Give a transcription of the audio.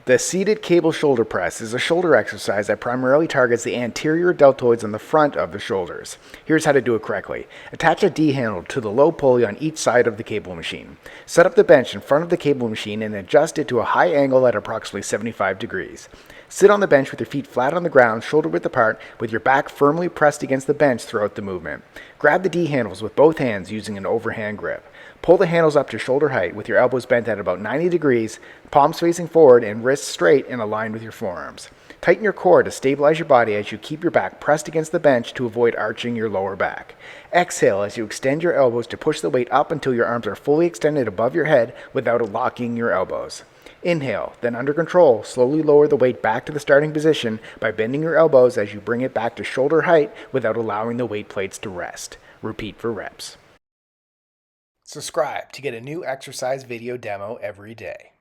The seated cable shoulder press is a shoulder exercise that primarily targets the anterior deltoids on the front of the shoulders. Here's how to do it correctly. Attach a D handle to the low pulley on each side of the cable machine. Set up the bench in front of the cable machine and adjust it to a high angle at approximately 75 degrees. Sit on the bench with your feet flat on the ground, shoulder width apart, with your back firmly pressed against the bench throughout the movement. Grab the D handles with both hands using an overhand grip. Pull the handles up to shoulder height with your elbows bent at about 90 degrees, palms facing forward and wrists straight and aligned with your forearms. Tighten your core to stabilize your body as you keep your back pressed against the bench to avoid arching your lower back. Exhale as you extend your elbows to push the weight up until your arms are fully extended above your head without locking your elbows. Inhale, then under control, slowly lower the weight back to the starting position by bending your elbows as you bring it back to shoulder height without allowing the weight plates to rest. Repeat for reps. Subscribe to get a new exercise video demo every day.